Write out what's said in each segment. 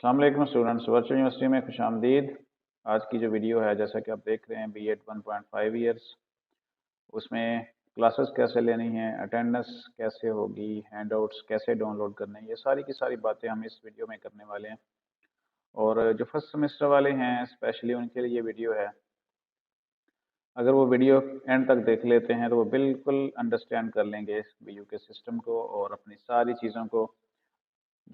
अस्सलाम वालेकुम students, virtual university में खुशामदीद। आज की जो वीडियो है, जैसा कि आप देख रहे हैं, B.Ed 1.5 ईयर्स, उसमें क्लासेस कैसे लेनी है, अटेंडेंस कैसे होगी, हैंडआउट्स कैसे डाउनलोड करने हैं, ये सारी की सारी बातें हम इस वीडियो में करने वाले हैं। और जो फर्स्ट सेमेस्टर वाले हैं स्पेशली उनके लिए ये वीडियो है। अगर वो वीडियो एंड तक देख लेते हैं तो वो बिल्कुल अंडरस्टैंड कर लेंगे इस BU के सिस्टम को और अपनी सारी चीज़ों को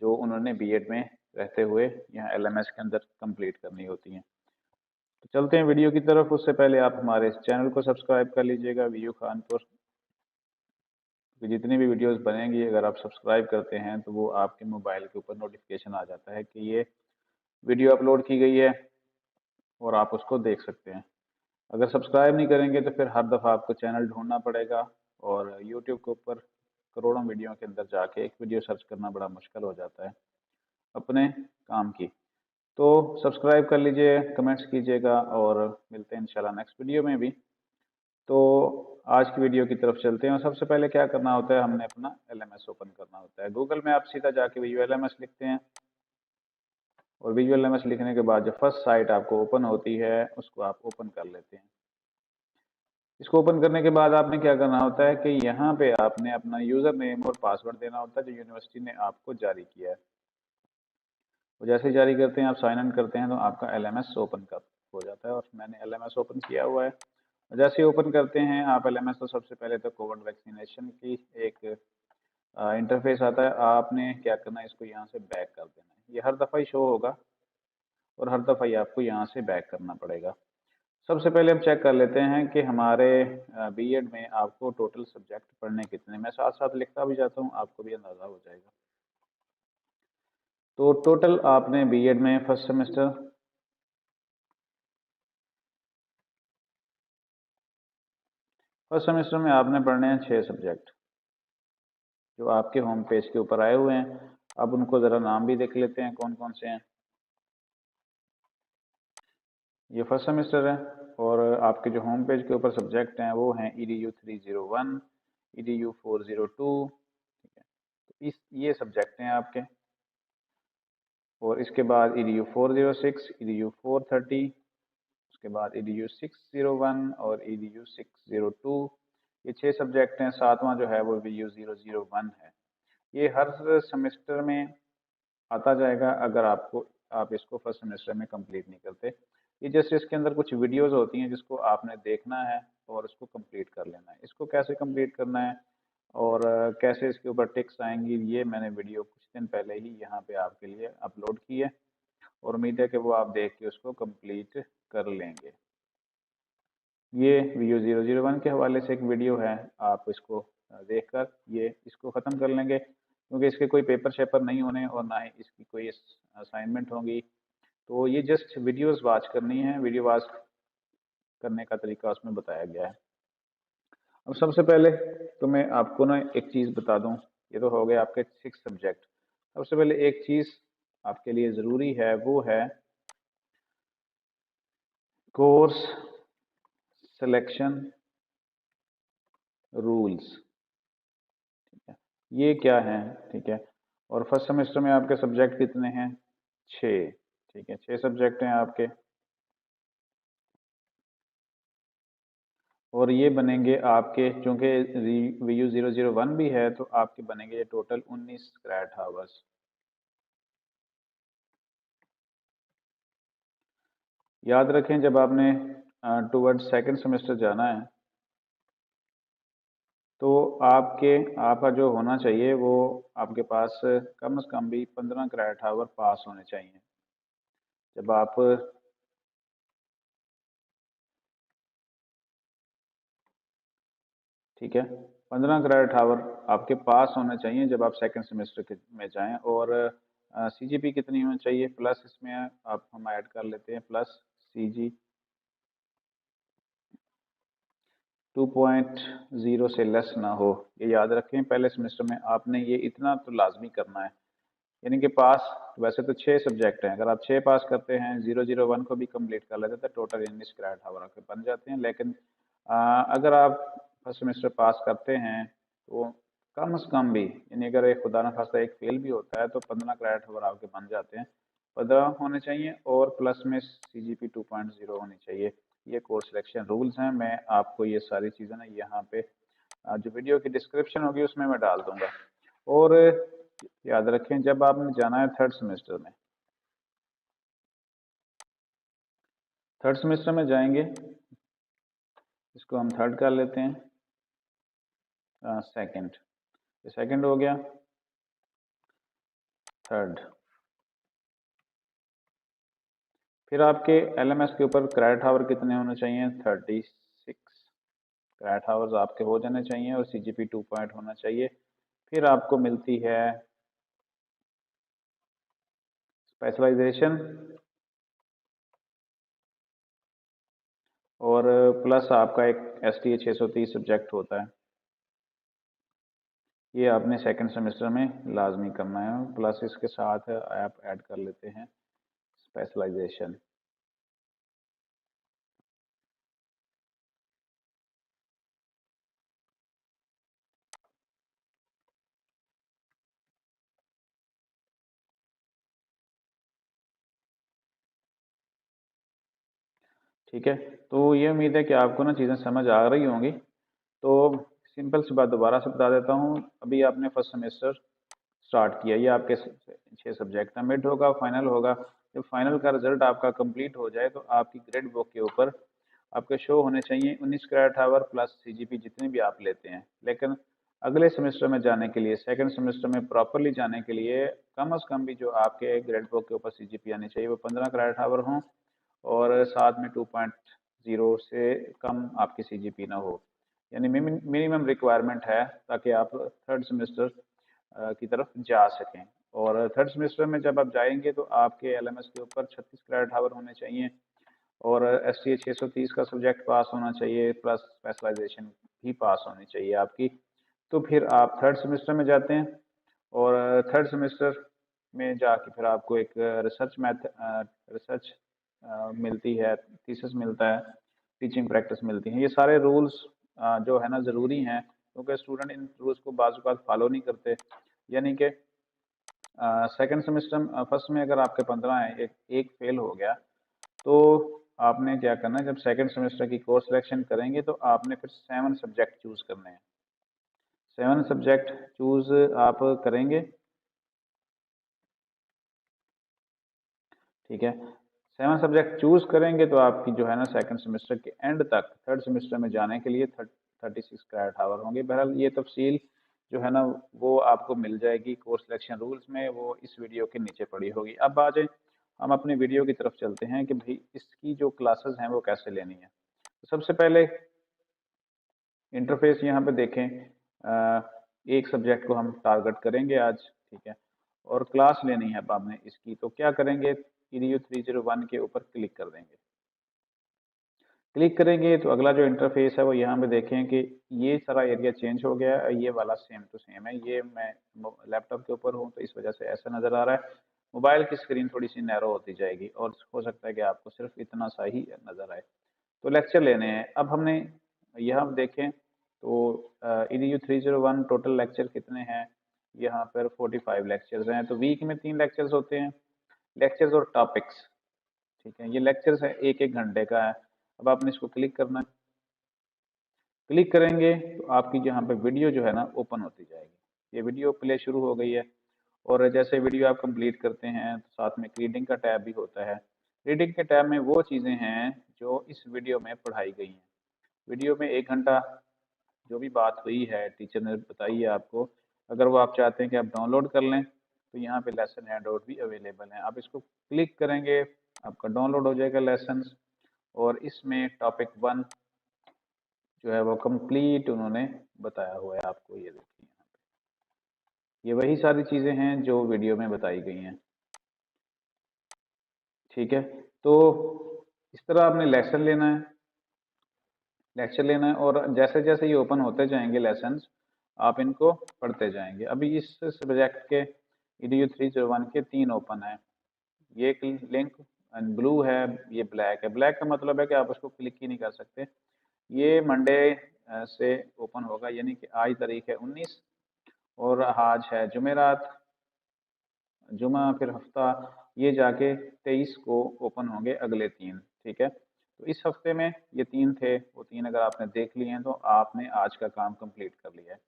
जो उन्होंने B.Ed में रहते हुए यहाँ LMS के अंदर कंप्लीट करनी होती हैं। तो चलते हैं वीडियो की तरफ। उससे पहले आप हमारे इस चैनल को सब्सक्राइब कर लीजिएगा, वीयू खानपुर की जितनी भी वीडियोस बनेंगी अगर आप सब्सक्राइब करते हैं तो वो आपके मोबाइल के ऊपर नोटिफिकेशन आ जाता है कि ये वीडियो अपलोड की गई है और आप उसको देख सकते हैं। अगर सब्सक्राइब नहीं करेंगे तो फिर हर दफ़ा आपको चैनल ढूंढना पड़ेगा और यूट्यूब के ऊपर करोड़ों वीडियो के अंदर जाके एक वीडियो सर्च करना बड़ा मुश्किल हो जाता है अपने काम की। तो सब्सक्राइब कर लीजिए, कमेंट्स कीजिएगा और मिलते हैं इंशाल्लाह नेक्स्ट वीडियो में भी। तो आज की वीडियो की तरफ चलते हैं और सबसे पहले क्या करना होता है, हमने अपना LMS ओपन करना होता है। गूगल में आप सीधा जाके वीयू LMS लिखते हैं और वीयू LMS लिखने के बाद जो फर्स्ट साइट आपको ओपन होती है उसको आप ओपन कर लेते हैं। इसको ओपन करने के बाद आपने क्या करना होता है कि यहाँ पे आपने अपना यूज़र नेम और पासवर्ड देना होता है जो यूनिवर्सिटी ने आपको जारी किया है। वो जैसे ही जारी करते हैं, आप साइन इन करते हैं तो आपका LMS ओपन कर हो जाता है और मैंने LMS ओपन किया हुआ है। जैसे ही ओपन करते हैं आप LMS, तो सबसे पहले तो कोविड वैक्सीनेशन की एक इंटरफेस आता है। आपने क्या करना है, इसको यहाँ से बैक कर देना है। ये हर दफ़ा ही शो होगा और हर दफ़ा ही आपको यहाँ से बैक करना पड़ेगा। सबसे पहले हम चेक कर लेते हैं कि हमारे B.Ed में आपको टोटल सब्जेक्ट पढ़ने कितने। मैं साथ साथ लिखता भी जाता हूँ, आपको भी अंदाज़ा हो जाएगा। तो टोटल आपने B.Ed में फर्स्ट सेमेस्टर में आपने पढ़ने हैं 6 सब्जेक्ट जो आपके होम पेज के ऊपर आए हुए हैं। अब उनको ज़रा नाम भी देख लेते हैं कौन कौन से हैं। ये फर्स्ट सेमेस्टर है और आपके जो होम पेज के ऊपर सब्जेक्ट हैं वो हैं EDU 301, EDU 402। ठीक है, तो ये सब्जेक्ट हैं आपके। और इसके बाद EDU 406, EDU 430, उसके बाद EDU 601 और EDU 602। ये 6 सब्जेक्ट हैं। सातवां जो है वो VU 001 है। ये हर सेमेस्टर में आता जाएगा अगर आप इसको फर्स्ट सेमेस्टर में कंप्लीट नहीं करते। ये जैसे इसके अंदर कुछ वीडियोस होती हैं जिसको आपने देखना है और उसको कंप्लीट कर लेना है। इसको कैसे कंप्लीट करना है और कैसे इसके ऊपर टिक्स आएंगी, ये मैंने वीडियो कुछ दिन पहले ही यहाँ पे आपके लिए अपलोड की है और उम्मीद है कि वो आप देख के उसको कंप्लीट कर लेंगे। ये VU 001 के हवाले से एक वीडियो है, आप इसको देखकर ये इसको ख़त्म कर लेंगे क्योंकि इसके कोई पेपर शेपर नहीं होने और ना ही इसकी कोई असाइनमेंट होगी। तो ये जस्ट वीडियोस वॉच करनी है, वीडियो वॉच करने का तरीका उसमें बताया गया है। अब सबसे पहले तो मैं आपको ना एक चीज़ बता दूं, ये तो हो गए आपके 6 सब्जेक्ट। सबसे पहले एक चीज़ आपके लिए ज़रूरी है, वो है कोर्स सिलेक्शन रूल्स। ठीक है, ये क्या है? ठीक है, और फर्स्ट सेमेस्टर में आपके सब्जेक्ट कितने हैं? 6। ठीक है, 6 सब्जेक्ट हैं आपके और ये बनेंगे आपके, चूंकि VU 001 भी है तो आपके बनेंगे ये टोटल 19 क्रेडिट आवर्स। याद रखें, जब आपने टुवर्ड्स सेकंड सेमेस्टर जाना है तो आपका जो होना चाहिए वो आपके पास कम से कम भी 15 क्रेडिट आवर पास होने चाहिए। जब आप ठीक है, 15 क्रेडिट आवर आपके पास होने चाहिए जब आप सेकंड सेमेस्टर में जाएं। और CGP कितनी होनी चाहिए प्लस, इसमें आप हम ऐड कर लेते हैं प्लस CG 2.0 से लेस ना हो। ये याद रखें, पहले सेमेस्टर में आपने ये इतना तो लाजमी करना है। यानी कि पास वैसे तो 6 सब्जेक्ट हैं, अगर आप 6 पास करते हैं, 001 को भी कंप्लीट कर लेते हैं तो टोटल 19 क्रेडिट आवर आपके बन जाते हैं। लेकिन अगर आप फर्स्ट सेमेस्टर पास करते हैं तो कम से कम भी, यानी अगर एक खुदा न खास्ता एक फेल भी होता है तो 15 क्रेडिट आवर आपके बन जाते हैं। 15 होने चाहिए और प्लस में CGP 2.0 होनी चाहिए। ये कोर्स सिलेक्शन रूल्स हैं। मैं आपको ये सारी चीज़ें ना यहाँ पे जो वीडियो की डिस्क्रिप्शन होगी उसमें मैं डाल दूंगा। और याद रखें, जब आपने जाना है थर्ड सेमेस्टर में, थर्ड सेमेस्टर में जाएंगे, इसको हम थर्ड कर लेते हैं, सेकंड, ये सेकंड हो गया, थर्ड। फिर आपके LMS के ऊपर क्रेडिट आवर कितने होने चाहिए? 36 क्रेडिट आवर्स आपके हो जाने चाहिए और CGP 2 पॉइंट होना चाहिए। फिर आपको मिलती है स्पेशलाइजेशन और प्लस आपका एक STA 630 सब्जेक्ट होता है। ये आपने सेकंड सेमेस्टर में लाजमी करना है, प्लस इसके साथ आप ऐड कर लेते हैं स्पेशलाइजेशन। ठीक है, तो ये उम्मीद है कि आपको ना चीज़ें समझ आ रही होंगी। तो सिंपल सी बात दोबारा से बता देता हूँ। अभी आपने फर्स्ट सेमेस्टर स्टार्ट किया, ये आपके 6 सब्जेक्ट का मिड होगा, फाइनल होगा। जब फाइनल का रिजल्ट आपका कंप्लीट हो जाए तो आपकी ग्रेड बुक के ऊपर आपके शो होने चाहिए 19 क्रेडिट आवर प्लस CGP जितने भी आप लेते हैं। लेकिन अगले सेमेस्टर में जाने के लिए, सेकंड सेमेस्टर में प्रॉपरली जाने के लिए कम अज़ कम भी जो आपके ग्रेड बुक के ऊपर CGP आनी चाहिए वो 15 क्रेडिट आवर हों और साथ में 2.0 से कम आपकी CGP ना हो, यानी मिनिमम रिक्वायरमेंट है ताकि आप थर्ड सेमेस्टर की तरफ जा सकें। और थर्ड सेमेस्टर में जब आप जाएंगे तो आपके LMS के ऊपर 36 क्रेडिट आवर होने चाहिए और STA 630 का सब्जेक्ट पास होना चाहिए, प्लस स्पेशलाइजेशन भी पास होनी चाहिए आपकी। तो फिर आप थर्ड सेमेस्टर में जाते हैं और थर्ड सेमेस्टर में जाके फिर आपको एक रिसर्च मिलती है, थीसिस मिलता है, टीचिंग प्रैक्टिस मिलती है। ये सारे रूल्स जो है ना ज़रूरी हैं, क्योंकि स्टूडेंट इन रूल्स को बाज़ औक़ात फॉलो नहीं करते। यानी कि सेकंड सेमेस्टर फर्स्ट में अगर आपके 15 हैं, एक फेल हो गया, तो आपने क्या करना है, जब सेकंड सेमेस्टर की कोर्स सिलेक्शन करेंगे तो आपने फिर 7 सब्जेक्ट चूज़ करने हैं। 7 सब्जेक्ट चूज़ आप करेंगे, ठीक है। 7 सब्जेक्ट चूज़ करेंगे तो आपकी जो है ना सेकंड सेमेस्टर के एंड तक थर्ड सेमेस्टर में जाने के लिए 36 क्रेडिट आवर होंगे। बहरहाल ये तफसील जो है ना वो आपको मिल जाएगी कोर्स सिलेक्शन रूल्स में, वो इस वीडियो के नीचे पड़ी होगी। अब आ जाए हम अपनी वीडियो की तरफ चलते हैं कि भाई इसकी जो क्लासेस हैं वो कैसे लेनी है। तो सबसे पहले इंटरफेस यहाँ पे देखें, एक सब्जेक्ट को हम टारगेट करेंगे आज, ठीक है, और क्लास लेनी है अब आपने इसकी। तो क्या करेंगे, EDU 301 के ऊपर क्लिक कर देंगे। क्लिक करेंगे तो अगला जो इंटरफेस है वो यहाँ पे देखें कि ये सारा एरिया चेंज हो गया है, ये वाला सेम टू सेम है। ये मैं लैपटॉप के ऊपर हूँ तो इस वजह से ऐसा नज़र आ रहा है। मोबाइल की स्क्रीन थोड़ी सी नैरो होती जाएगी और हो सकता है कि आपको सिर्फ इतना सा ही नज़र आए। तो लेक्चर लेने हैं अब हमने, यहाँ देखें तो EDU 301 टोटल लेक्चर कितने हैं, यहाँ पर 45 लेक्चर्स हैं। तो वीक में 3 लेक्चर्स होते हैं, लेक्चर्स और टॉपिक्स, ठीक है। ये लेक्चर्स है, एक एक घंटे का है। अब आपने इसको क्लिक करना है, क्लिक करेंगे तो आपकी यहाँ पे वीडियो जो है ना ओपन होती जाएगी। ये वीडियो प्ले शुरू हो गई है और जैसे वीडियो आप कंप्लीट करते हैं तो साथ में रीडिंग का टैब भी होता है। रीडिंग के टैब में वो चीज़ें हैं जो इस वीडियो में पढ़ाई गई हैं। वीडियो में 1 घंटा जो भी बात हुई है टीचर ने बताई है आपको, अगर वो आप चाहते हैं कि आप डाउनलोड कर लें तो यहाँ पे लेसन हैंडआउट भी अवेलेबल है। आप इसको क्लिक करेंगे, आपका डाउनलोड हो जाएगा लेसन। और इसमें टॉपिक 1 जो है वो कंप्लीट उन्होंने बताया हुआ है आपको, ये देखिए यहाँ पे ये वही सारी चीज़ें हैं जो वीडियो में बताई गई हैं, ठीक है। तो इस तरह आपने लेक्चर लेना है और जैसे जैसे ये ओपन होते जाएंगे लेसन्स आप इनको पढ़ते जाएंगे। अभी इस सब्जेक्ट के EDU 301 के 3 ओपन है, ये एक लिंक ब्लू है, ये ब्लैक है। ब्लैक का मतलब है कि आप उसको क्लिक ही नहीं कर सकते। ये मंडे से ओपन होगा, यानी कि आज तारीख है 19 और आज है जुमेरात, जुमा फिर हफ्ता ये जाके 23 को ओपन होंगे अगले 3, ठीक है। तो इस हफ्ते में ये 3 थे, वो 3 अगर आपने देख लिए हैं तो आपने आज का काम कंप्लीट कर लिया है।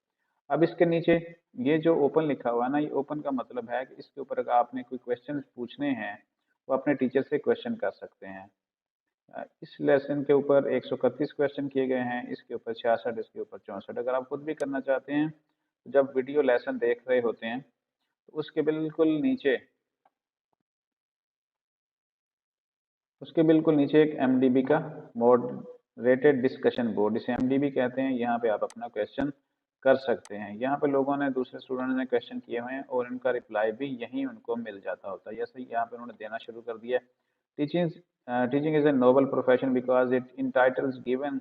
अब इसके नीचे ये जो ओपन लिखा हुआ है ना, ये ओपन का मतलब है कि इसके ऊपर अगर आपने कोई क्वेश्चन पूछने हैं तो अपने टीचर से क्वेश्चन कर सकते हैं। इस लेसन के ऊपर 131 क्वेश्चन किए गए हैं, इसके ऊपर 66, इसके ऊपर 64। अगर आप खुद भी करना चाहते हैं तो जब वीडियो लेसन देख रहे होते हैं तो उसके बिल्कुल नीचे एक एमडीबी का मॉडरेटेड डिस्कशन बोर्ड, इसे एमडीबी कहते हैं, यहाँ पे आप अपना क्वेश्चन कर सकते हैं। यहाँ पे लोगों ने, दूसरे स्टूडेंट ने क्वेश्चन किए हुए हैं और इनका रिप्लाई भी यहीं उनको मिल जाता होता है। जैसे यहाँ पे उन्होंने देना शुरू कर दिया। Teaching teaching is a noble profession because it entitles given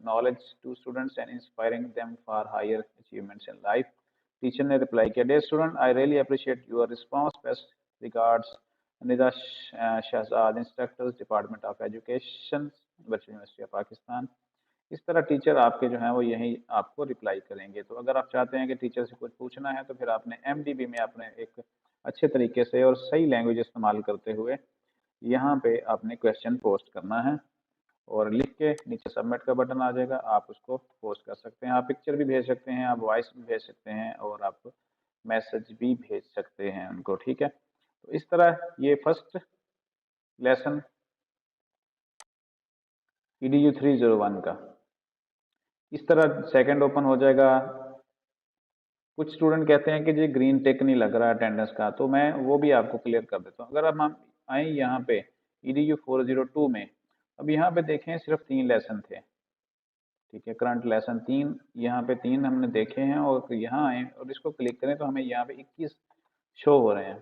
knowledge to students and inspiring them for higher achievements in life. Teacher ने रिप्लाई किया, dear student, I really appreciate your response, best regards Nida Shahzad, instructors, department of education, virtual university of Pakistan. इस तरह teacher आपके जो हैं वो यही आपको रिप्लाई करेंगे। तो अगर आप चाहते हैं कि टीचर से कुछ पूछना है तो फिर आपने एमडीबी में आपने एक अच्छे तरीके से और सही लैंग्वेज इस्तेमाल करते हुए यहाँ पे आपने क्वेश्चन पोस्ट करना है और लिख के नीचे सबमिट का बटन आ जाएगा, आप उसको पोस्ट कर सकते हैं। आप पिक्चर भी भेज सकते हैं, आप वॉइस भी भेज सकते हैं और आप मैसेज भी भेज सकते हैं उनको, ठीक है। तो इस तरह ये फर्स्ट लेसन EDU 301 का इस तरह सेकंड ओपन हो जाएगा। कुछ स्टूडेंट कहते हैं कि जी ग्रीन टिक नहीं लग रहा अटेंडेंस का, तो मैं वो भी आपको क्लियर कर देता हूँ। अगर अब हम आए यहाँ पे EDU 402 में, अब यहाँ पे देखें सिर्फ 3 लेसन थे, ठीक है। करंट लेसन 3, यहाँ पे 3 हमने देखे हैं और यहाँ आए और इसको क्लिक करें तो हमें यहाँ पे 21 शो हो रहे हैं,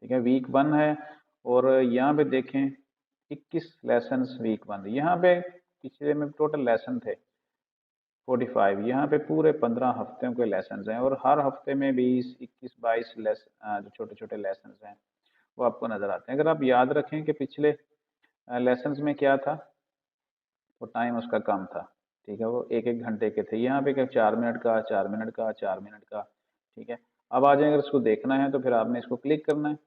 ठीक है। वीक 1 है और यहाँ पे देखें 21 लेसन वीक 1, यहाँ पे पिछले में टोटल लेसन थे 45, यहाँ पे पूरे 15 हफ्तों के लेसन हैं और हर हफ्ते में 20, 21, 22 जो छोटे छोटे लेसन हैं वो आपको नजर आते हैं। अगर आप याद रखें कि पिछले लेसन्स में क्या था, वो टाइम उसका कम था, ठीक है। वो एक एक घंटे के थे, यहाँ पे क्या 4 मिनट का, 4 मिनट का, 4 मिनट का, ठीक है। अब आ जाए, अगर इसको देखना है तो फिर आपने इसको क्लिक करना है।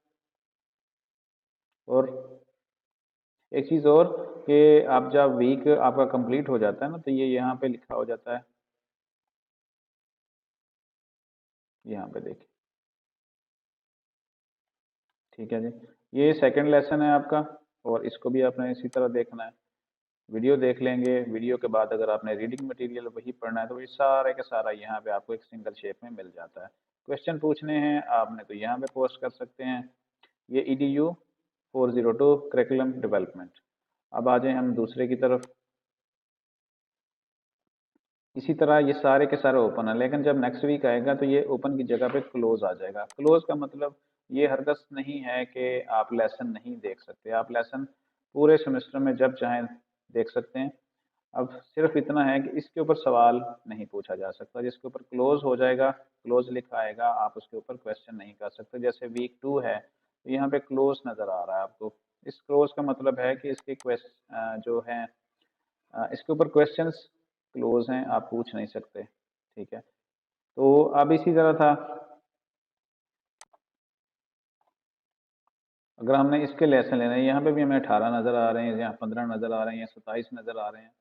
और एक चीज़ और कि आप जब वीक आपका कंप्लीट हो जाता है ना तो ये यहाँ पे लिखा हो जाता है, यहाँ पे देखिए, ठीक है जी। ये सेकंड लेसन है आपका और इसको भी आपने इसी तरह देखना है। वीडियो देख लेंगे, वीडियो के बाद अगर आपने रीडिंग मटेरियल वही पढ़ना है तो ये सारे का सारा यहाँ पे आपको एक सिंगल शेप में मिल जाता है। क्वेश्चन पूछने हैं आपने तो यहाँ पे पोस्ट कर सकते हैं। ये EDU 402 करिकुलम डेवलपमेंट। अब आ जाए हम दूसरे की तरफ। इसी तरह ये सारे के सारे ओपन है, लेकिन जब नेक्स्ट वीक आएगा तो ये ओपन की जगह पे क्लोज आ जाएगा। क्लोज का मतलब ये हरगज नहीं है कि आप लेसन नहीं देख सकते, आप लेसन पूरे सेमेस्टर में जब चाहें देख सकते हैं। अब सिर्फ इतना है कि इसके ऊपर सवाल नहीं पूछा जा सकता, जिसके ऊपर क्लोज हो जाएगा, क्लोज लिखा आएगा, आप उसके ऊपर क्वेश्चन नहीं कर सकते। जैसे वीक 2 है तो यहाँ पे क्लोज नजर आ रहा है आपको। इस क्लोज का मतलब है कि इसके क्वेश्चन जो है इसके ऊपर क्वेश्चंस क्लोज हैं, आप पूछ नहीं सकते, ठीक है। तो अब इसी तरह था, अगर हमने इसके लेसन लेना है, यहाँ पे भी हमें 18 नज़र आ रहे हैं, यहाँ 15 नज़र आ रहे हैं, 27 नज़र आ रहे हैं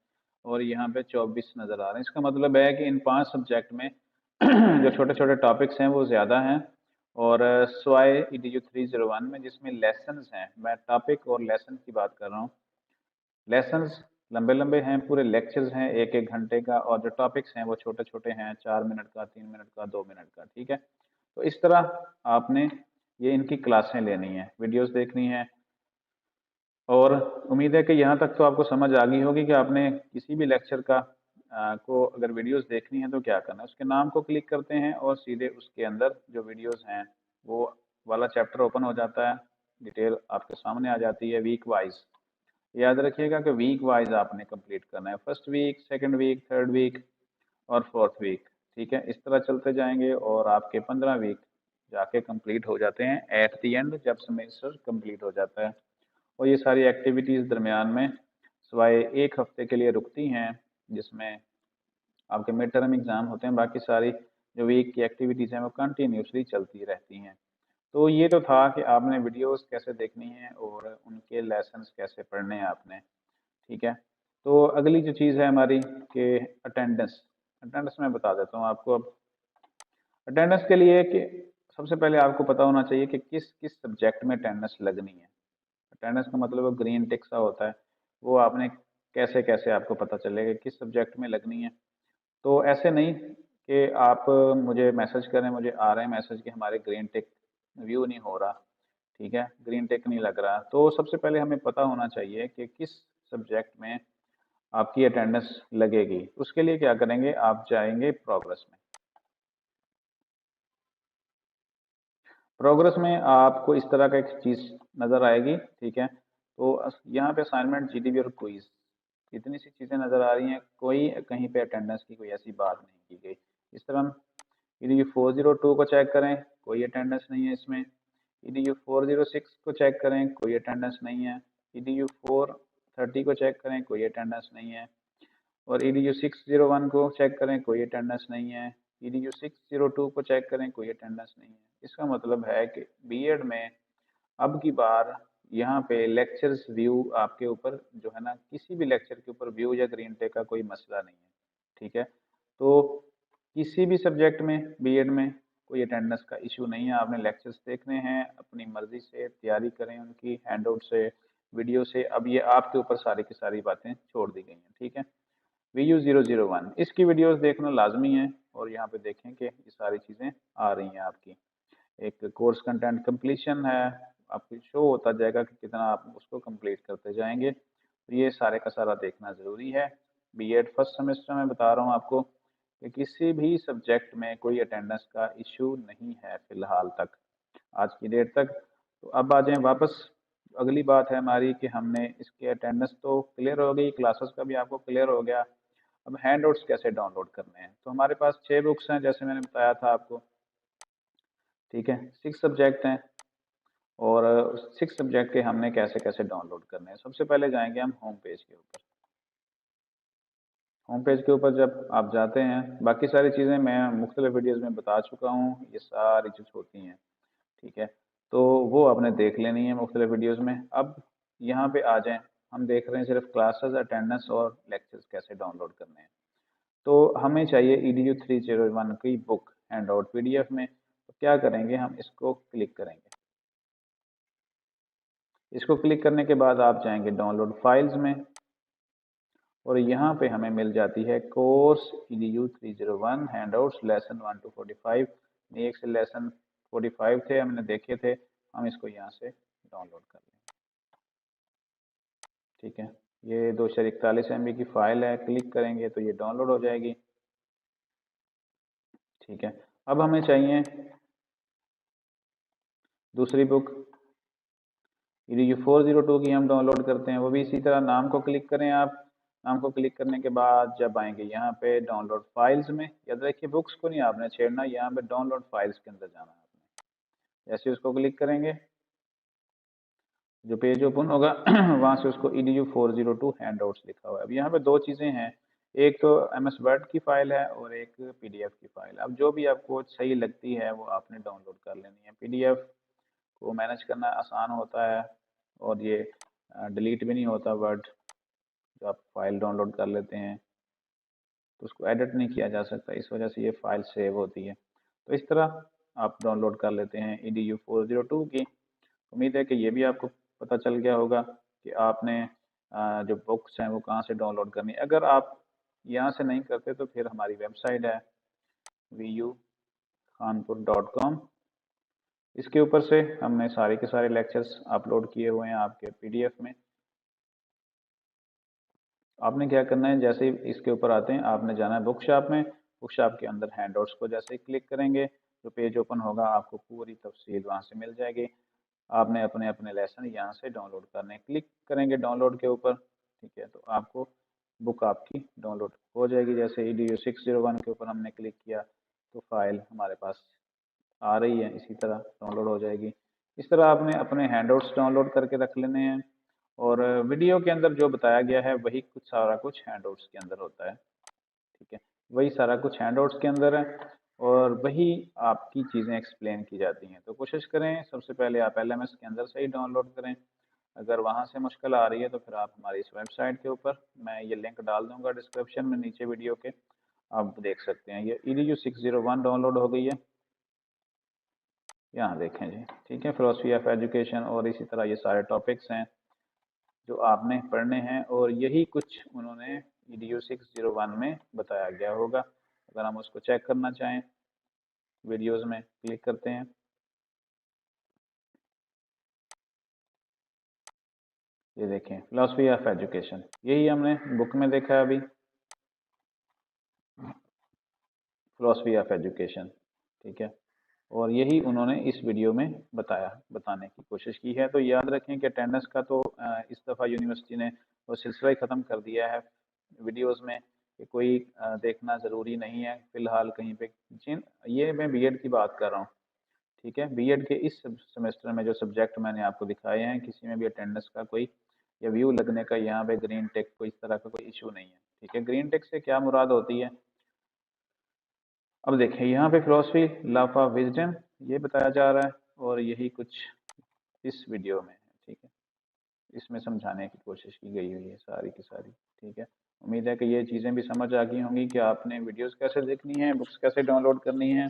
और यहाँ पे 24 नज़र आ रहे हैं। इसका मतलब है कि इन 5 सब्जेक्ट में जो छोटे छोटे टॉपिक्स हैं वो ज़्यादा हैं। और स्वाय EDU 301 में जिसमें लेसन्स हैं, मैं टॉपिक और लेसन की बात कर रहा हूँ। लेसन्स लंबे लंबे हैं, पूरे लेक्चर्स हैं एक एक घंटे का, और जो टॉपिक्स हैं वो छोटे छोटे हैं, 4 मिनट का, 3 मिनट का, 2 मिनट का, ठीक है। तो इस तरह आपने ये इनकी क्लासें लेनी है, वीडियोस देखनी है। और उम्मीद है कि यहाँ तक तो आपको समझ आ गई होगी कि आपने किसी भी लेक्चर का को अगर वीडियोस देखनी है तो क्या करना है। उसके नाम को क्लिक करते हैं और सीधे उसके अंदर जो वीडियोस हैं वो वाला चैप्टर ओपन हो जाता है, डिटेल आपके सामने आ जाती है वीक वाइज। याद रखिएगा कि वीक वाइज आपने कंप्लीट करना है, first week, second week, third week और फोर्थ वीक, ठीक है। इस तरह चलते जाएंगे और आपके 15 वीक जाके कंप्लीट हो जाते हैं एट द एंड, जब सेमेस्टर कंप्लीट हो जाता है। और ये सारी एक्टिविटीज़ दरमियान में सिवाय एक हफ्ते के लिए रुकती हैं जिसमें आपके मिड टर्म एग्ज़ाम होते हैं, बाकी सारी जो वीक की एक्टिविटीज़ हैं वो कंटिन्यूसली चलती रहती हैं। तो ये तो था कि आपने वीडियोस कैसे देखनी है और उनके लेसन्स कैसे पढ़ने हैं आपने, ठीक है। तो अगली जो चीज़ है हमारी कि अटेंडेंस। अटेंडेंस मैं बता देता हूँ आपको अब। अटेंडेंस के लिए कि सबसे पहले आपको पता होना चाहिए कि किस किस सब्जेक्ट में अटेंडेंस लगनी है। अटेंडेंस का मतलब वो ग्रीन टिक सा होता है, वो आपने कैसे कैसे आपको पता चलेगा किस सब्जेक्ट में लगनी है। तो ऐसे नहीं कि आप मुझे मैसेज करें, मुझे आ रहे हैं मैसेज कि हमारे ग्रीन टिक व्यू नहीं हो रहा, ठीक है, ग्रीन टिक नहीं लग रहा। तो सबसे पहले हमें पता होना चाहिए कि किस सब्जेक्ट में आपकी अटेंडेंस लगेगी। उसके लिए क्या करेंगे, आप जाएंगे प्रोग्रेस में। प्रोग्रेस में आपको इस तरह का एक चीज़ नज़र आएगी, ठीक है। तो यहाँ पे असाइनमेंट, जीडीबी और क्विज, इतनी सी चीज़ें नज़र आ रही हैं, कोई कहीं पे अटेंडेंस की कोई ऐसी बात नहीं की गई। इस तरह EDU 402 को चेक करें, कोई अटेंडेंस नहीं है इसमें। EDU 406 को चेक करें, कोई अटेंडेंस नहीं है। EDU 430 को चेक करें, कोई अटेंडेंस नहीं है। और EDU 601 को चेक करें, कोई अटेंडेंस नहीं है। EDU 602 को चेक करें, कोई अटेंडेंस नहीं है। इसका मतलब है कि बीएड में अब की बार यहाँ पे लेक्चर्स व्यू आपके ऊपर जो है ना, किसी भी लेक्चर के ऊपर व्यू या ग्रीन टे का कोई मसला नहीं है, ठीक है। तो किसी भी सब्जेक्ट में बीएड में कोई अटेंडेंस का इशू नहीं है। आपने लेक्चर्स देखने हैं, अपनी मर्जी से तैयारी करें उनकी, हैंडआउट से, वीडियो से। अब ये आपके ऊपर सारी की सारी बातें छोड़ दी गई हैं, ठीक है। VU001 इसकी वीडियोस देखना लाजमी है, और यहाँ पे देखें कि ये सारी चीज़ें आ रही हैं आपकी। एक कोर्स कंटेंट कंप्लीशन है, आपको शो होता जाएगा कि कितना आप उसको कंप्लीट करते जाएंगे। तो ये सारे का सारा देखना ज़रूरी है। बीएड फर्स्ट सेमेस्टर में बता रहा हूँ आपको कि किसी भी सब्जेक्ट में कोई अटेंडेंस का इशू नहीं है फिलहाल तक, आज की डेट तक। तो अब आ जाएं वापस। अगली बात है हमारी कि हमने इसके अटेंडेंस तो क्लियर हो गई, क्लासेस का भी आपको क्लियर हो गया। अब हैंडआउट्स कैसे डाउनलोड करने हैं। तो हमारे पास 6 बुक्स हैं जैसे मैंने बताया था आपको, ठीक है। 6 सब्जेक्ट हैं, और 6 सब्जेक्ट के हमने कैसे कैसे डाउनलोड करने हैं। सबसे पहले जाएंगे हम होम पेज के ऊपर। होम पेज के ऊपर जब आप जाते हैं, बाकी सारी चीज़ें मैं मुख्तलिफ वीडियोज़ में बता चुका हूँ, ये सारी चीज़ होती हैं, ठीक है। तो वो आपने देख लेनी है मुख्तलिफ वीडियोज़ में। अब यहाँ पे आ जाएं, हम देख रहे हैं सिर्फ क्लासेस, अटेंडेंस और लेक्चर्स कैसे डाउनलोड करने हैं। तो हमें चाहिए EDU 301 की बुक हैंड आउट PDF में। तो क्या करेंगे, हम इसको क्लिक करेंगे। इसको क्लिक करने के बाद आप जाएंगे डाउनलोड फाइल्स में, और यहाँ पे हमें मिल जाती है course EDU 301 handouts lesson 1 to 45। एक से लेसन 45 थे, हमने देखे थे। हम इसको यहाँ से डाउनलोड कर लेंगे, ठीक है। ये 241 MB की फाइल है, क्लिक करेंगे तो ये डाउनलोड हो जाएगी, ठीक है। अब हमें चाहिए दूसरी बुक EDU 402 की, हम डाउनलोड करते हैं। वो भी इसी तरह नाम को क्लिक करें आप। नाम को क्लिक करने के बाद जब आएंगे यहाँ पे डाउनलोड फाइल्स में, याद रखिए बुक्स को नहीं आपने छेड़ना, यहाँ पे डाउनलोड फाइल्स के अंदर जाना है आपने। जैसे उसको क्लिक करेंगे, जो पेज ओपन होगा वहां से उसको EDU 402 हैंडआउट्स लिखा हुआ है। अब यहाँ पे दो चीज़ें हैं, एक तो MS वर्ड की फाइल है और एक PDF की फाइल। अब जो भी आपको सही लगती है वो आपने डाउनलोड कर लेनी है। PDF को मैनेज करना आसान होता है, और ये डिलीट भी नहीं होता वर्ड। जो आप फाइल डाउनलोड कर लेते हैं तो उसको एडिट नहीं किया जा सकता, इस वजह से ये फाइल सेव होती है। तो इस तरह आप डाउनलोड कर लेते हैं EDU 402 की। उम्मीद है कि ये भी आपको पता चल गया होगा कि आपने जो बुक्स हैं वो कहाँ से डाउनलोड करनी है। अगर आप यहाँ से नहीं करते तो फिर हमारी वेबसाइट है VUKhanpur.com। इसके ऊपर से हमने सारे के सारे लेक्चर्स अपलोड किए हुए हैं आपके PDF में। आपने क्या करना है, जैसे ही इसके ऊपर आते हैं आपने जाना है बुक शॉप में। बुक शॉप के अंदर हैंडआउट्स को जैसे ही क्लिक करेंगे, जो पेज ओपन होगा आपको पूरी तफसील वहाँ से मिल जाएगी। आपने अपने अपने लेसन यहाँ से डाउनलोड करने, क्लिक करेंगे डाउनलोड के ऊपर, ठीक है। तो आपको बुक आपकी डाउनलोड हो जाएगी। जैसे EDU 601 के ऊपर हमने क्लिक किया तो फाइल हमारे पास आ रही है, इसी तरह डाउनलोड हो जाएगी। इस तरह आपने अपने हैंडआउट्स डाउनलोड करके रख लेने हैं, और वीडियो के अंदर जो बताया गया है वही कुछ सारा कुछ हैंडआउट्स के अंदर होता है, ठीक है। वही सारा कुछ हैंडआउट्स के अंदर है। और वही आपकी चीज़ें एक्सप्लेन की जाती हैं। तो कोशिश करें सबसे पहले आप LMS के अंदर से ही डाउनलोड करें। अगर वहाँ से मुश्किल आ रही है तो फिर आप हमारी इस वेबसाइट के ऊपर, मैं ये लिंक डाल दूंगा डिस्क्रिप्शन में नीचे वीडियो के, आप देख सकते हैं। ये EDU 601 डाउनलोड हो गई है, यहाँ देखें जी। ठीक है, फिलोसफी ऑफ एजुकेशन और इसी तरह ये सारे टॉपिक्स हैं जो आपने पढ़ने हैं, और यही कुछ उन्होंने EDU 601 में बताया गया होगा। अगर हम उसको चेक करना चाहें, वीडियोज़ में क्लिक करते हैं, ये देखें फिलोसफी ऑफ एजुकेशन, यही हमने बुक में देखा है अभी, फिलोसफी ऑफ एजुकेशन। ठीक है, और यही उन्होंने इस वीडियो में बताने की कोशिश की है। तो याद रखें कि अटेंडेंस का तो इस दफ़ा यूनिवर्सिटी ने वो सिलसिला ही ख़त्म कर दिया है वीडियोस में, कि कोई देखना ज़रूरी नहीं है फ़िलहाल कहीं पे। जिन ये मैं बीएड की बात कर रहा हूँ। ठीक है, बीएड के इस सेमेस्टर में जो सब्जेक्ट मैंने आपको दिखाए हैं, किसी में भी अटेंडेंस का कोई या व्यू लगने का यहाँ पे ग्रीन टिक कोई इस तरह का कोई इशू नहीं है। ठीक है, ग्रीन टिक से क्या मुराद होती है, अब देखिए यहाँ पे फिलोसफी लव ऑफ विजडम ये बताया जा रहा है, और यही कुछ इस वीडियो में है। ठीक है, इसमें समझाने की कोशिश की गई हुई है सारी की सारी। ठीक है, उम्मीद है कि ये चीज़ें भी समझ आ गई होंगी कि आपने वीडियोस कैसे देखनी है, बुक्स कैसे डाउनलोड करनी है।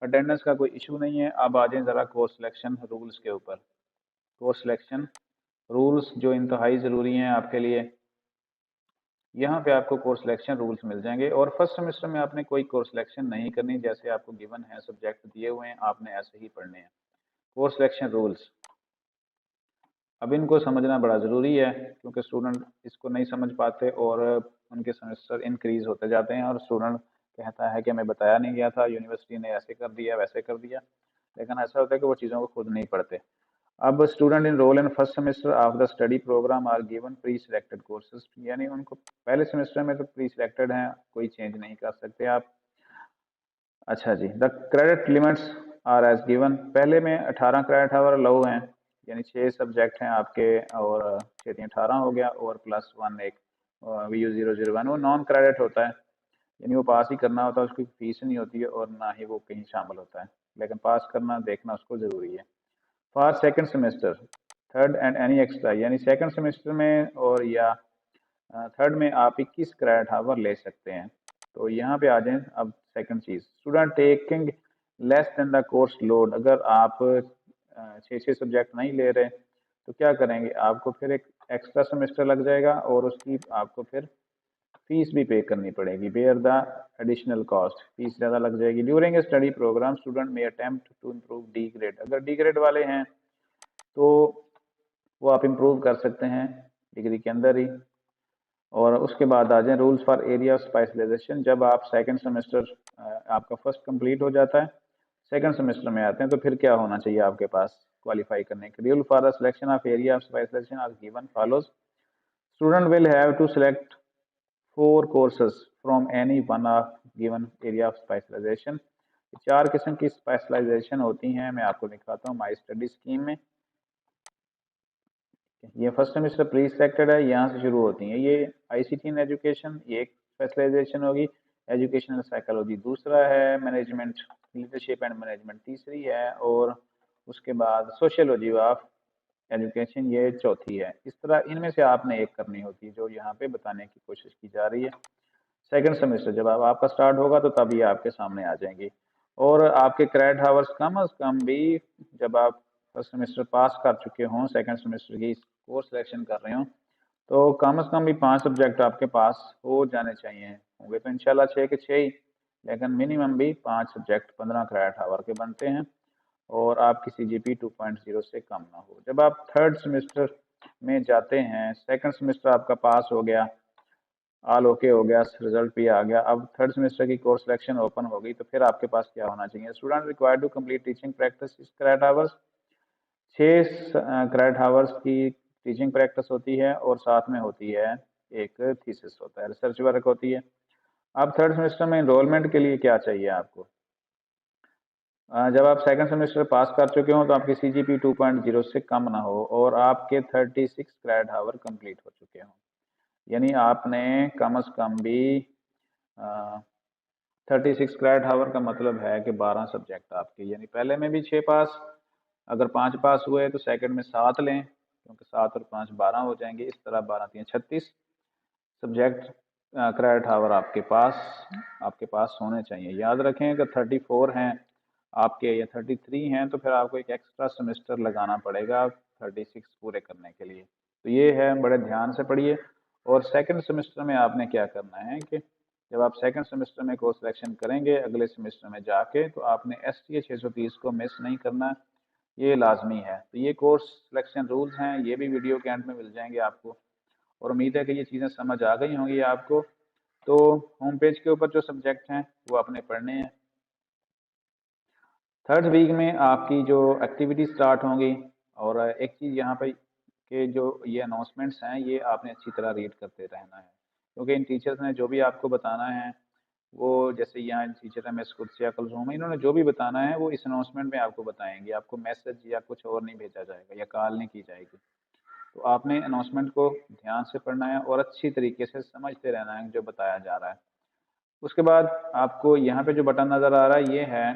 अटेंडेंस का कोई इशू नहीं है। अब आ जाए ज़रा कोर्स सिलेक्शन रूल्स के ऊपर। कोर्स सिलेक्शन रूल्स जो इंतहाई ज़रूरी हैं आपके लिए, यहाँ पे आपको कोर्स सिलेक्शन रूल्स मिल जाएंगे। और फर्स्ट सेमेस्टर में आपने कोई कोर्स सिलेक्शन नहीं करनी, जैसे आपको गिवन है, सब्जेक्ट दिए हुए हैं, आपने ऐसे ही पढ़ने हैं। कोर्स सिलेक्शन रूल्स अब इनको समझना बड़ा ज़रूरी है, क्योंकि स्टूडेंट इसको नहीं समझ पाते और उनके सेमेस्टर इंक्रीज होते जाते हैं, और स्टूडेंट कहता है कि हमें बताया नहीं गया था, यूनिवर्सिटी ने ऐसे कर दिया वैसे कर दिया। लेकिन ऐसा होता है कि वो चीज़ों को खुद नहीं पढ़ते। अब student enrol in first semester of the study programme are given preselected courses, यानी उनको पहले सेमेस्टर में तो प्री सिलेक्टेड हैं, कोई चेंज नहीं कर सकते आप। अच्छा जी, the credit limits are as given, पहले में 18 क्रेडिट आवर अलाउ हैं, यानी 6 सब्जेक्ट हैं आपके, और 6 × 18 हो गया, और +1 एक VU001 वो नॉन क्रेडिट होता है, यानी वो पास ही करना होता है, उसकी फीस नहीं होती है और ना ही वो कहीं शामिल होता है, लेकिन पास करना देखना उसको ज़रूरी है। For second semester third and any extra, यानी सेकंड सेमेस्टर में और या थर्ड में आप 21 क्रेडिट आवर ले सकते हैं। तो यहाँ पे आ जाएं। अब second cheese, student taking less than the course load, अगर आप 6 सब्जेक्ट नहीं ले रहे तो क्या करेंगे, आपको फिर एक एक्स्ट्रा सेमेस्टर लग जाएगा, और उसकी आपको फिर फीस भी पे करनी पड़ेगी। Bear the additional cost, fees ज़्यादा लग जाएगी। During a study programme student में attempt to improve D grade, अगर डी ग्रेड वाले हैं तो वो आप इम्प्रूव कर सकते हैं डिग्री के अंदर ही। और उसके बाद आ जाए rules for area of specialisation, जब आप सेकंड सेमेस्टर आपका फर्स्ट कंप्लीट हो जाता है, सेकंड सेमेस्टर में आते हैं, तो फिर क्या होना चाहिए आपके पास क्वालिफाई करने के लिए। Rule for the selection of area of specialisation are given follows, student will have to select 4 courses from any one of given area of specialisation. 4 किस्म की स्पेशलाइजेशन होती हैं, मैं आपको दिखाता हूँ माई स्टडी स्कीम में। ये फर्स्ट सेमेस्टर प्री सिलेक्टेड है, यहाँ से शुरू होती हैं। ये ICT इन एजुकेशन, ये एक स्पेशलाइजेशन होगी। एजुकेशनल साइकोलॉजी दूसरा है, मैनेजमेंट लीडरशिप एंड मैनेजमेंट तीसरी है, और उसके बाद सोशियोलॉजी ऑफ एजुकेशन ये चौथी है। इस तरह इनमें से आपने एक करनी होती है, जो यहाँ पे बताने की कोशिश की जा रही है। सेकंड सेमेस्टर जब अब आपका स्टार्ट होगा तो तभी आपके सामने आ जाएंगी। और आपके क्रेडिट हावर्स कम अज कम भी, जब आप फर्स्ट सेमेस्टर पास कर चुके हों, सेकंड सेमेस्टर की कोर्स सिलेक्शन कर रहे हो, तो कम से कम भी 5 सब्जेक्ट आपके पास हो जाने चाहिए। होंगे तो इंशाल्लाह 6 के 6 ही, लेकिन मिनिमम भी 5 सब्जेक्ट 15 क्रेडिट आवर के बनते हैं, और आपकी CGP 2.0 से कम ना हो। जब आप थर्ड सेमेस्टर में जाते हैं, सेकंड सेमेस्टर आपका पास हो गया, ऑल ओके हो गया, रिजल्ट भी आ गया, अब थर्ड सेमेस्टर की कोर्स सिलेक्शन ओपन हो गई, तो फिर आपके पास क्या होना चाहिए, student required to complete teaching practice credit hours. 6 credit hours की टीचिंग प्रैक्टिस होती है, और साथ में होती है एक थीसिस होता है, रिसर्च वर्क होती है। अब थर्ड सेमेस्टर में इनरोलमेंट के लिए क्या चाहिए आपको, जब आप सेकंड सेमेस्टर पास कर चुके हो तो आपकी CGP 2.0 से कम ना हो, और आपके 36 क्रेडिट आवर कंप्लीट हो चुके हों, यानी आपने कम से कम भी 36 क्रेडिट हावर का मतलब है कि 12 सब्जेक्ट आपके, यानी पहले में भी 6 पास, अगर 5 पास हुए तो सेकंड में 7 लें, क्योंकि 7 और 5 12 हो जाएंगे। इस तरह 12 3 36 सब्जेक्ट क्रेडिट हावर आपके पास होने चाहिए। याद रखें अगर 34 हैं आपके या 33 हैं तो फिर आपको एक एक्स्ट्रा सेमेस्टर लगाना पड़ेगा 36 पूरे करने के लिए। तो ये है, बड़े ध्यान से पढ़िए। और सेकंड सेमेस्टर में आपने क्या करना है कि जब आप सेकंड सेमेस्टर में कोर्स सिलेक्शन करेंगे अगले सेमेस्टर में जाके, तो आपने STA 630 को मिस नहीं करना, ये लाजमी है। तो ये कोर्स सिलेक्शन रूल्स हैं, ये भी वीडियो के एंड में मिल जाएंगे आपको। और उम्मीद है कि ये चीज़ें समझ आ गई होंगी आपको। तो होम पेज के ऊपर जो सब्जेक्ट हैं वो आपने पढ़ने हैं। थर्ड वीक में आपकी जो एक्टिविटी स्टार्ट होंगी, और एक चीज़ यहाँ पे कि जो ये अनाउंसमेंट्स हैं ये आपने अच्छी तरह रीड करते रहना है, क्योंकि इन टीचर्स ने जो भी आपको बताना है वो, जैसे यहाँ इन टीचर है मिस कुर्सिया कुलसूम, इन्होंने जो भी बताना है वो इस अनाउंसमेंट में आपको बताएंगे। आपको मैसेज या कुछ और नहीं भेजा जाएगा या कॉल नहीं की जाएगी। तो आपने अनाउंसमेंट को ध्यान से पढ़ना है और अच्छी तरीके से समझते रहना है जो बताया जा रहा है। उसके बाद आपको यहाँ पे जो बटन नज़र आ रहा है ये है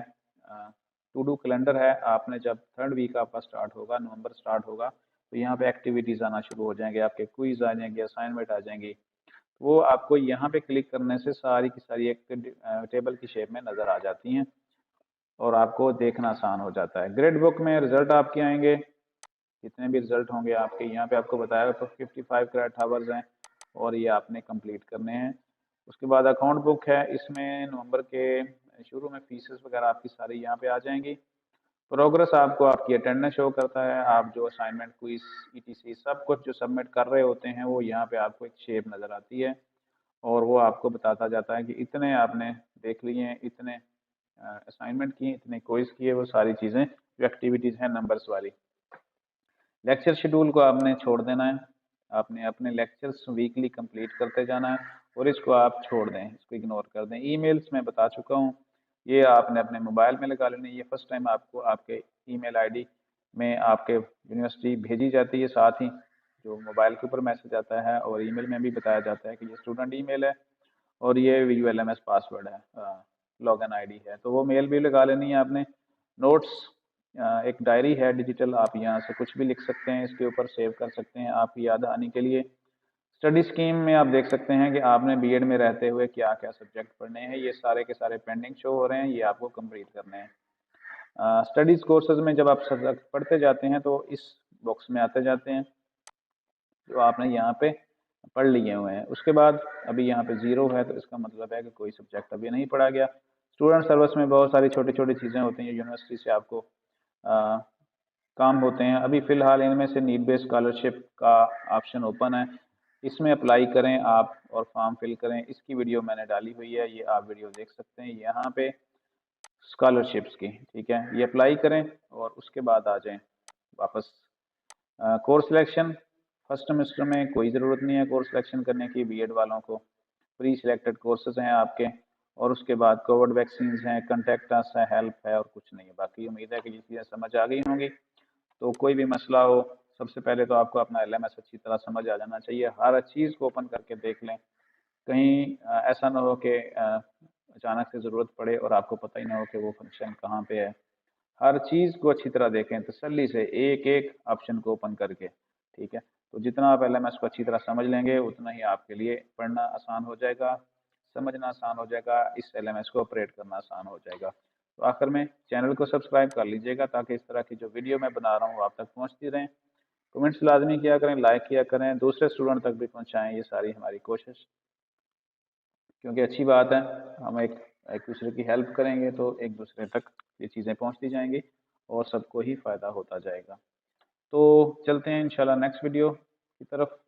टू डू कैलेंडर है। आपने जब थर्ड वीक आपका स्टार्ट होगा, नवंबर स्टार्ट होगा, तो यहाँ पे एक्टिविटीज़ आना शुरू हो जाएंगे, आपके क्विज आ जाएंगे, असाइनमेंट आ जाएंगी। वो आपको यहाँ पे क्लिक करने से सारी की सारी एक टेबल की शेप में नज़र आ जाती हैं और आपको देखना आसान हो जाता है। ग्रेड बुक में रिजल्ट आपके आएंगे, जितने भी रिजल्ट होंगे आपके यहाँ पे आपको बताया, तो 55 क्रेडिट हावर्स हैं और ये आपने कंप्लीट करने हैं। उसके बाद अकाउंट बुक है, इसमें नवंबर के शुरू में फीसेस वगैरह आपकी सारी यहाँ पे आ जाएंगी। प्रोग्रेस आपको आपकी अटेंडेंस शो करता है, आप जो असाइनमेंट क्विज ETC सब कुछ जो सबमिट कर रहे होते हैं वो यहाँ पे आपको एक शेप नज़र आती है और वो आपको बताता जाता है कि इतने आपने देख लिए हैं, इतने असाइनमेंट किए, इतने क्विज किए, वो सारी चीज़ें जो एक्टिविटीज़ हैं नंबर्स वाली। लेक्चर शेड्यूल को आपने छोड़ देना है, आपने अपने लेक्चर्स वीकली कंप्लीट करते जाना है और इसको आप छोड़ दें, इसको इग्नोर कर दें। ईमेल्स मैं बता चुका हूँ, ये आपने अपने मोबाइल में लगा लेने। ये फर्स्ट टाइम आपको आपके ईमेल आईडी में आपके यूनिवर्सिटी भेजी जाती है, साथ ही जो मोबाइल के ऊपर मैसेज आता है और ईमेल में भी बताया जाता है कि ये स्टूडेंट ईमेल है और ये ULMS पासवर्ड है, लॉगिन आईडी है, तो वो मेल भी लगा लेनी है आपने। नोट्स एक डायरी है डिजिटल, आप यहाँ से कुछ भी लिख सकते हैं, इसके ऊपर सेव कर सकते हैं आपकी याद आने के लिए। स्टडी स्कीम में आप देख सकते हैं कि आपने बीएड में रहते हुए क्या क्या सब्जेक्ट पढ़ने हैं, ये सारे के सारे पेंडिंग शो हो रहे हैं, ये आपको कंप्लीट करने हैं। स्टडीज कोर्सेज में जब आप सब्जेक्ट पढ़ते जाते हैं तो इस बॉक्स में आते जाते हैं जो आपने यहाँ पे पढ़ लिए हुए हैं। उसके बाद अभी यहाँ पे 0 है तो इसका मतलब है कि कोई सब्जेक्ट अभी नहीं पढ़ा गया। स्टूडेंट सर्विस में बहुत सारी छोटी छोटी चीज़ें होती हैं, यूनिवर्सिटी से आपको काम होते हैं। अभी फ़िलहाल इनमें से नीड बेस्ड स्कॉलरशिप का ऑप्शन ओपन है, इसमें अप्लाई करें आप और फॉर्म फिल करें। इसकी वीडियो मैंने डाली हुई है, ये आप वीडियो देख सकते हैं यहाँ पे स्कॉलरशिप्स की, ठीक है। ये अप्लाई करें और उसके बाद आ जाएं वापस। कोर्स सिलेक्शन फर्स्ट सेमेस्टर में कोई ज़रूरत नहीं है कोर्स सिलेक्शन करने की, बीएड वालों को प्री सिलेक्टेड कोर्सेज हैं आपके। और उसके बाद कोविड वैक्सीन हैं, कंटेक्ट अस है, हेल्प है और कुछ नहीं है। बाकी उम्मीद है कि ये चीज़ें समझ आ गई होंगी। तो कोई भी मसला हो, सबसे पहले तो आपको अपना LMS अच्छी तरह समझ आ जाना चाहिए। हर चीज़ को ओपन करके देख लें, कहीं ऐसा ना हो कि अचानक से ज़रूरत पड़े और आपको पता ही ना हो कि वो फंक्शन कहाँ पे है। हर चीज़ को अच्छी तरह देखें तसल्ली से, एक एक ऑप्शन को ओपन करके, ठीक है। तो जितना आप LMS को अच्छी तरह समझ लेंगे उतना ही आपके लिए पढ़ना आसान हो जाएगा, समझना आसान हो जाएगा, इस LMS को ऑपरेट करना आसान हो जाएगा। तो आखिर में चैनल को सब्सक्राइब कर लीजिएगा ताकि इस तरह की जो वीडियो मैं बना रहा हूँ आप तक पहुँचती रहें। कमेंट्स लाजमी किया करें, लाइक किया करें, दूसरे स्टूडेंट तक भी पहुँचाएँ, ये सारी हमारी कोशिश, क्योंकि अच्छी बात है, हम एक एक दूसरे की हेल्प करेंगे तो एक दूसरे तक ये चीज़ें पहुंचती जाएंगी और सबको ही फ़ायदा होता जाएगा। तो चलते हैं इंशाल्लाह नेक्स्ट वीडियो की तरफ,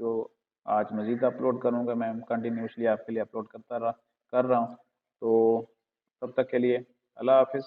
जो आज मज़ीद अपलोड करूँगा, मैं कंटिन्यूसली आपके लिए अपलोड कर रहा हूँ। तो तब तक के लिए अल्लाह हाफिज़।